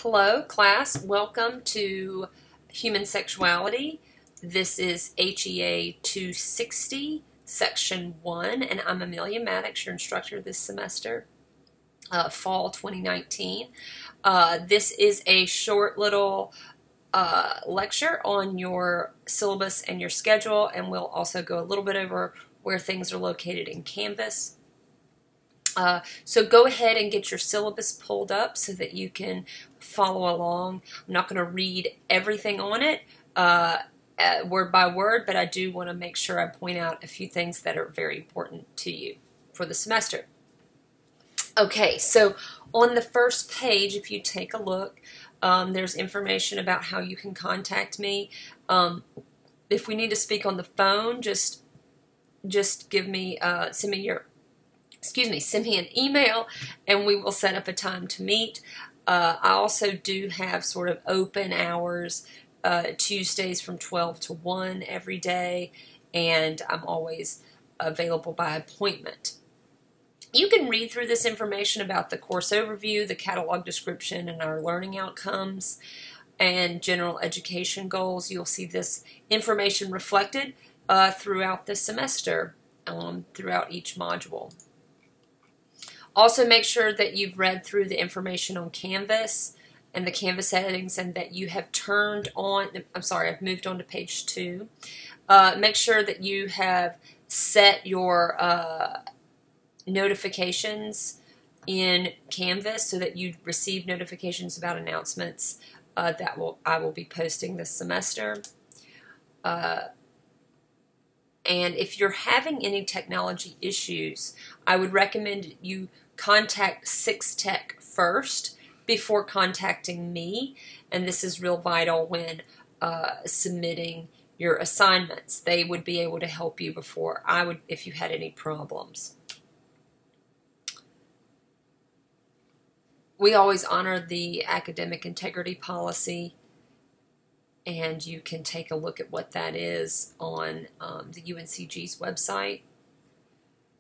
Hello, class. Welcome to Human Sexuality. This is HEA 260, Section 1, and I'm Amelia Maddox, your instructor this semester, fall 2019. This is a short little lecture on your syllabus and your schedule, and we'll also go a little bit over where things are located in Canvas. So go ahead and get your syllabus pulled up so that you can follow along. I'm not going to read everything on it word by word, but I do want to make sure I point out a few things that are very important to you for the semester. Okay, so on the first page, if you take a look, there's information about how you can contact me. If we need to speak on the phone, just give me, send me an email and we will set up a time to meet. I also do have sort of open hours Tuesdays from 12 to 1 every day, and I'm always available by appointment. You can read through this information about the course overview, the catalog description, and our learning outcomes and general education goals. You'll see this information reflected throughout the semester, throughout each module. Also make sure that you've read through the information on Canvas and the Canvas settings and that you have turned on, I'm sorry, I've moved on to page 2. Make sure that you have set your notifications in Canvas so that you receive notifications about announcements that I will be posting this semester. And if you're having any technology issues, I would recommend you contact 6Tech first before contacting me. And this is real vital when submitting your assignments. They would be able to help you before I would if you had any problems. We always honor the academic integrity policy, and you can take a look at what that is on the UNCG's website.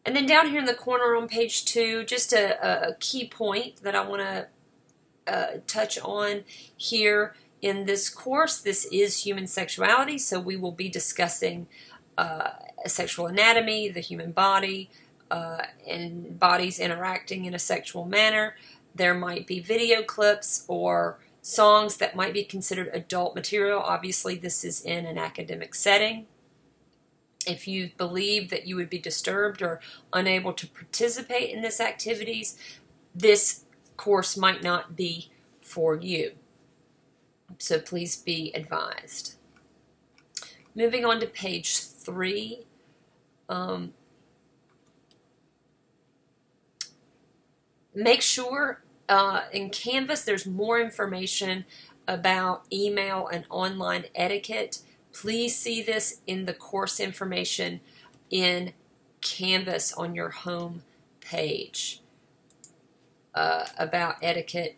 And then down here in the corner on page 2, just a key point that I want to touch on here in this course. This is human sexuality, so we will be discussing sexual anatomy, the human body, and bodies interacting in a sexual manner. There might be video clips or songs that might be considered adult material. Obviously, this is in an academic setting. If you believe that you would be disturbed or unable to participate in these activities, this course might not be for you. So please be advised. Moving on to page 3. Make sure in Canvas there's more information about email and online etiquette. Please see this in the course information in Canvas on your home page about etiquette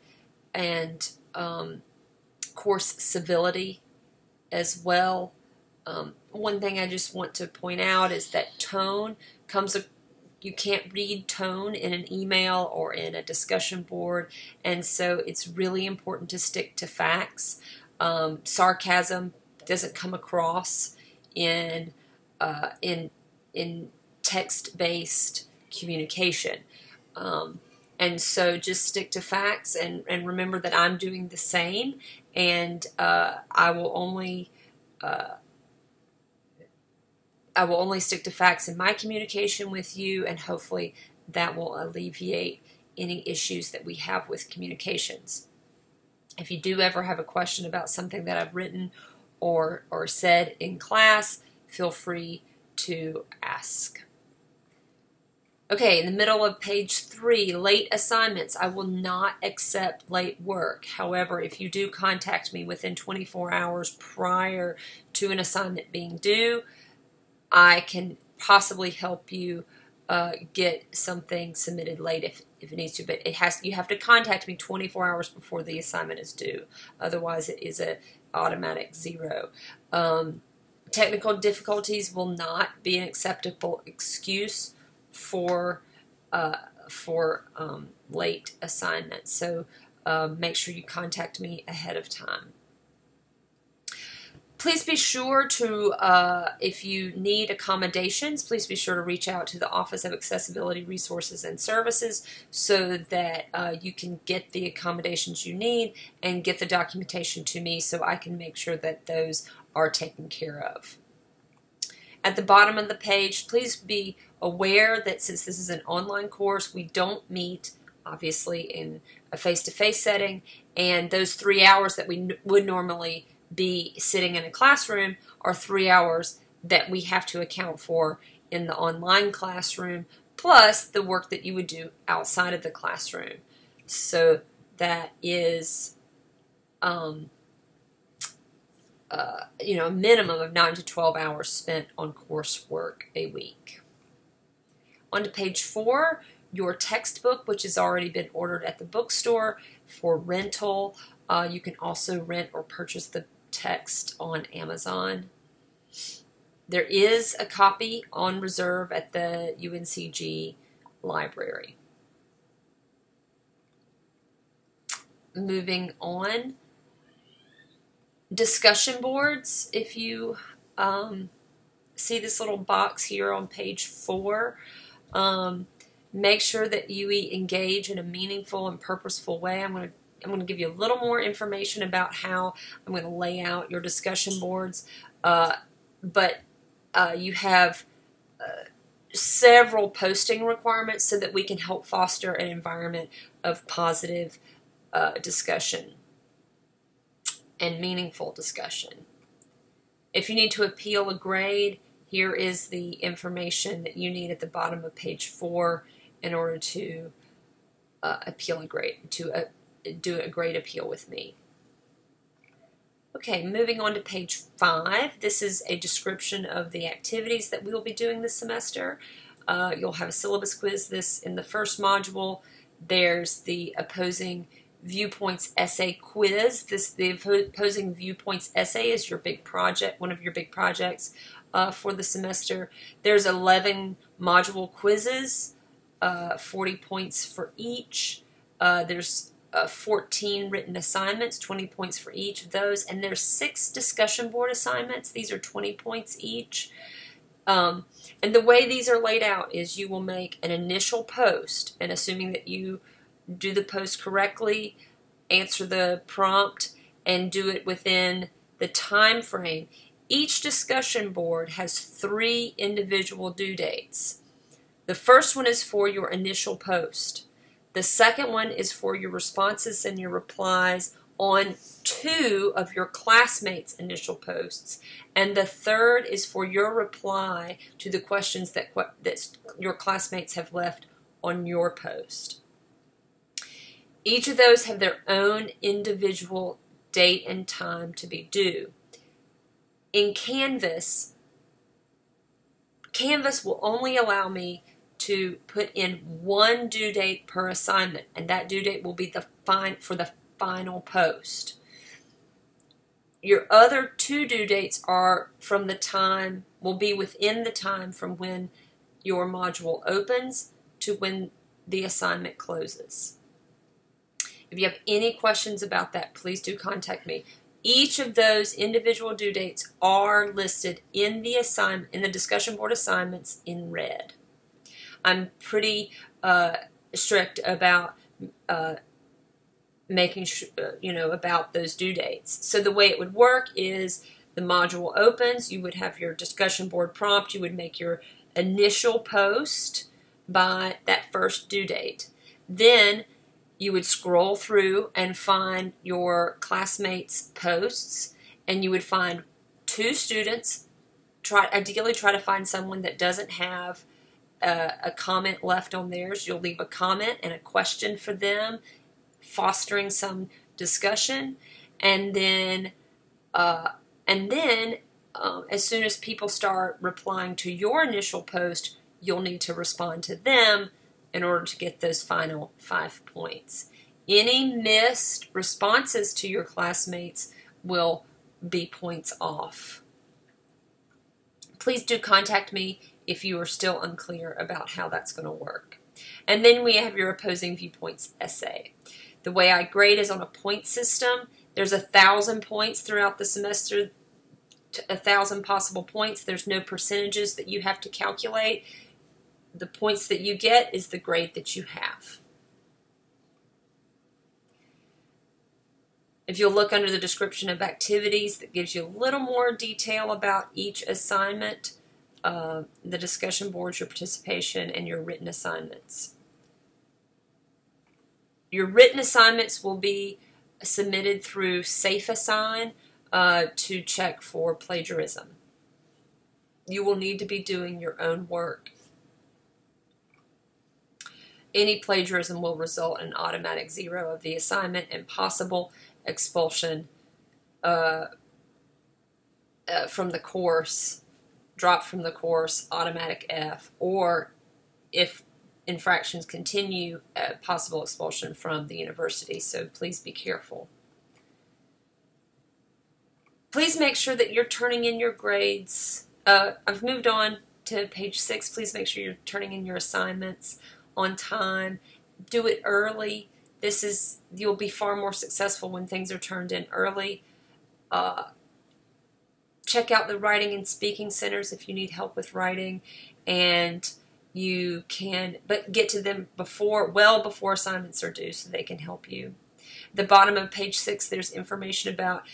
and course civility as well. One thing I just want to point out is that tone comes you can't read tone in an email or in a discussion board, and so it's really important to stick to facts. Sarcasm doesn't come across in text-based communication, and so just stick to facts and remember that I'm doing the same, and I will only stick to facts in my communication with you, and hopefully that will alleviate any issues that we have with communications. If you do ever have a question about something that I've written or said in class, feel free to ask. Okay, in the middle of page 3, late assignments. I will not accept late work. However, if you do contact me within 24 hours prior to an assignment being due, I can possibly help you get something submitted late if it needs to, but you have to contact me 24 hours before the assignment is due. Otherwise, it is an automatic 0. Technical difficulties will not be an acceptable excuse for late assignments. So make sure you contact me ahead of time. Please be sure to, if you need accommodations, please be sure to reach out to the Office of Accessibility Resources and Services so that you can get the accommodations you need and get the documentation to me so I can make sure that those are taken care of. At the bottom of the page, please be aware that since this is an online course, we don't meet, obviously, in a face-to-face setting, and those 3 hours that we would normally be sitting in a classroom are 3 hours that we have to account for in the online classroom, plus the work that you would do outside of the classroom. So that is, a minimum of 9 to 12 hours spent on coursework a week. On to page 4, your textbook, which has already been ordered at the bookstore for rental. You can also rent or purchase the text on Amazon. There is a copy on reserve at the UNCG library. Moving on, discussion boards. If you see this little box here on page 4, make sure that you engage in a meaningful and purposeful way. I'm going to give you a little more information about how I'm going to lay out your discussion boards, but you have several posting requirements so that we can help foster an environment of positive discussion and meaningful discussion. If you need to appeal a grade, here is the information that you need at the bottom of page 4 in order to appeal a grade, do a grade appeal with me. Okay, moving on to page 5. This is a description of the activities that we will be doing this semester. You'll have a syllabus quiz this in the first module. There's the opposing viewpoints essay quiz. The opposing viewpoints essay is your big project, one of your big projects for the semester. There's 11 module quizzes, 40 points for each. There's 14 written assignments, 20 points for each of those, and there's 6 discussion board assignments. These are 20 points each. And the way these are laid out is you will make an initial post, and assuming that you do the post correctly, answer the prompt, and do it within the time frame. Each discussion board has 3 individual due dates. The first one is for your initial post. The second one is for your responses and your replies on 2 of your classmates' initial posts. And the third is for your reply to the questions that your classmates have left on your post. Each of those have their own individual date and time to be due. In Canvas will only allow me to put in 1 due date per assignment, and that due date will be for the final post. Your other 2 due dates will be within the time from when your module opens to when the assignment closes. If you have any questions about that, please do contact me. Each of those individual due dates are listed in the discussion board assignments in red. I'm pretty strict about making sure, about those due dates. So the way it would work is the module opens, you would have your discussion board prompt, you would make your initial post by that first due date. Then you would scroll through and find your classmates' posts, and you would find 2 students. Ideally try to find someone that doesn't have a comment left on theirs. You'll leave a comment and a question for them, fostering some discussion, and then as soon as people start replying to your initial post, you'll need to respond to them in order to get those final 5 points. Any missed responses to your classmates will be points off. Please do contact me if you are still unclear about how that's going to work. And then we have your opposing viewpoints essay. The way I grade is on a point system. There's 1,000 points throughout the semester, 1,000 possible points. There's no percentages that you have to calculate. The points that you get is the grade that you have. If you'll look under the description of activities, that gives you a little more detail about each assignment, the discussion boards, your participation, and your written assignments. Your written assignments will be submitted through SafeAssign to check for plagiarism. You will need to be doing your own work. Any plagiarism will result in automatic 0 of the assignment and possible expulsion from the course, drop from the course, automatic F, or if infractions continue, possible expulsion from the university. So please be careful. Please make sure that you're turning in your grades. I've moved on to page 6. Please make sure you're turning in your assignments on time. Do it early. You'll be far more successful when things are turned in early. Check out the writing and speaking centers if you need help with writing, and you can, but get to them well before assignments are due so they can help you. The bottom of page 6, there's information about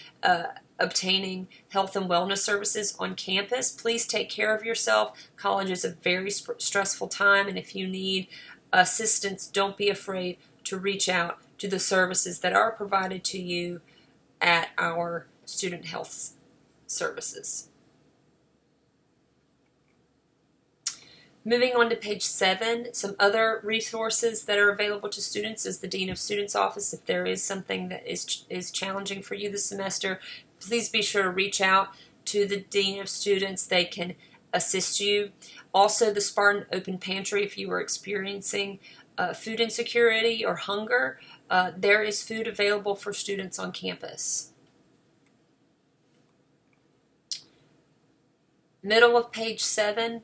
obtaining health and wellness services on campus. Please take care of yourself. College is a very stressful time, and if you need assistance, don't be afraid to reach out to the services that are provided to you at our student health services. Moving on to page 7, some other resources that are available to students is the Dean of Students Office. If there is something that is challenging for you this semester, please be sure to reach out to the Dean of Students. They can assist you. Also, the Spartan Open Pantry, if you are experiencing food insecurity or hunger, there is food available for students on campus. Middle of page 7.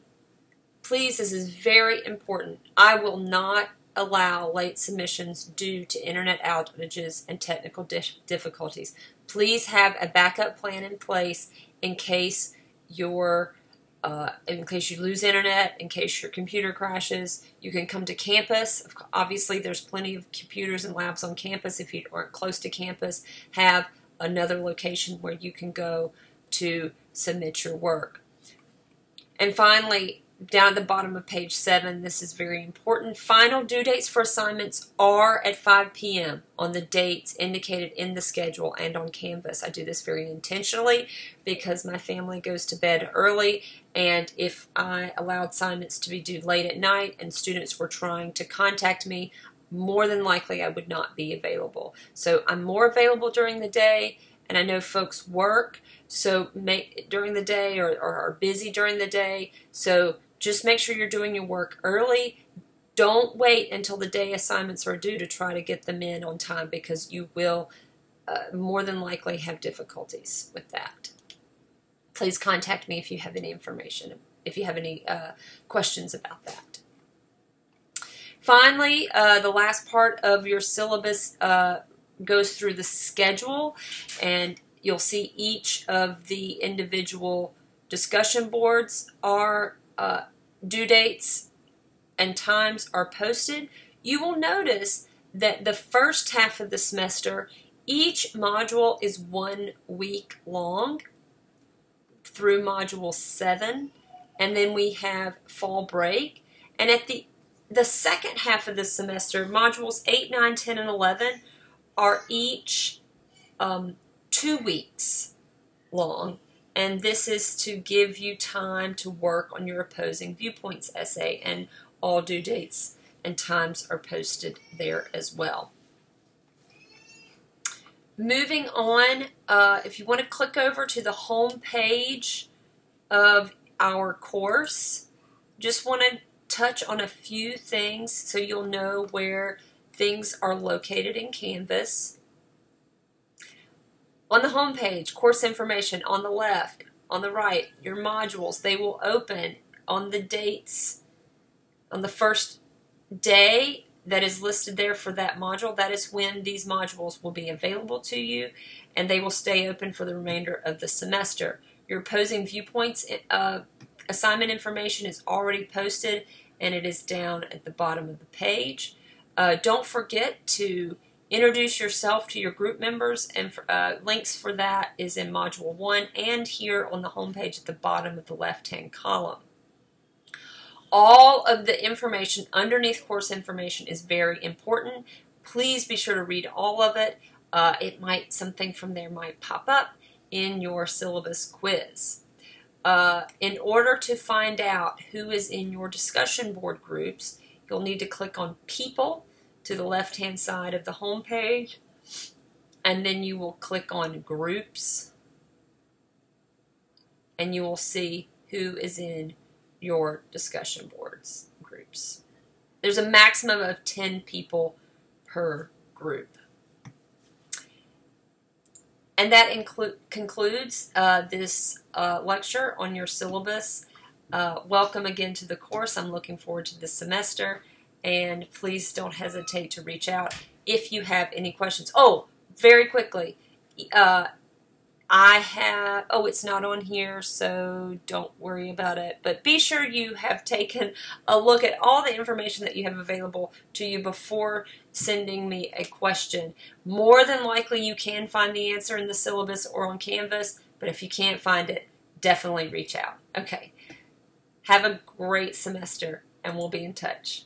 Please, this is very important. I will not allow late submissions due to internet outages and technical difficulties. Please have a backup plan in place in case you lose internet, in case your computer crashes. You can come to campus. Obviously, there's plenty of computers and labs on campus. If you aren't close to campus, have another location where you can go to submit your work. And finally, down at the bottom of page 7, this is very important. Final due dates for assignments are at 5 p.m. on the dates indicated in the schedule and on Canvas. I do this very intentionally because my family goes to bed early, and if I allowed assignments to be due late at night and students were trying to contact me, more than likely I would not be available. So I'm more available during the day, and I know folks work during the day or are busy during the day, so just make sure you're doing your work early. Don't wait until the day assignments are due to try to get them in on time, because you will more than likely have difficulties with that. Please contact me if you have any information, if you have any questions about that. Finally, the last part of your syllabus goes through the schedule, and you'll see each of the individual discussion boards are due dates and times are posted. You will notice that the first half of the semester, each module is 1 week long through module 7, and then we have fall break. And at the second half of the semester, modules 8, 9, 10, and 11 are each 2 weeks long. And this is to give you time to work on your opposing viewpoints essay, and all due dates and times are posted there as well. Moving on, if you want to click over to the home page of our course, just want to touch on a few things so you'll know where things are located in Canvas. On the home page, course information on the left, on the right, your modules, they will open on the dates. On the first day that is listed there for that module, that is when these modules will be available to you, and they will stay open for the remainder of the semester. Your opposing viewpoints assignment information is already posted, and it is down at the bottom of the page. Don't forget to introduce yourself to your group members, and links for that is in Module 1 and here on the home page at the bottom of the left-hand column. All of the information underneath course information is very important. Please be sure to read all of it. Something from there might pop up in your syllabus quiz. In order to find out who is in your discussion board groups, you'll need to click on People to the left-hand side of the home page, and then you will click on Groups, and you will see who is in your discussion boards groups. There's a maximum of 10 people per group. And that concludes this lecture on your syllabus. Welcome again to the course. I'm looking forward to this semester, and please don't hesitate to reach out if you have any questions. Oh, very quickly, it's not on here, so don't worry about it. But be sure you have taken a look at all the information that you have available to you before sending me a question. More than likely, you can find the answer in the syllabus or on Canvas, but if you can't find it, definitely reach out. Okay. Have a great semester, and we'll be in touch.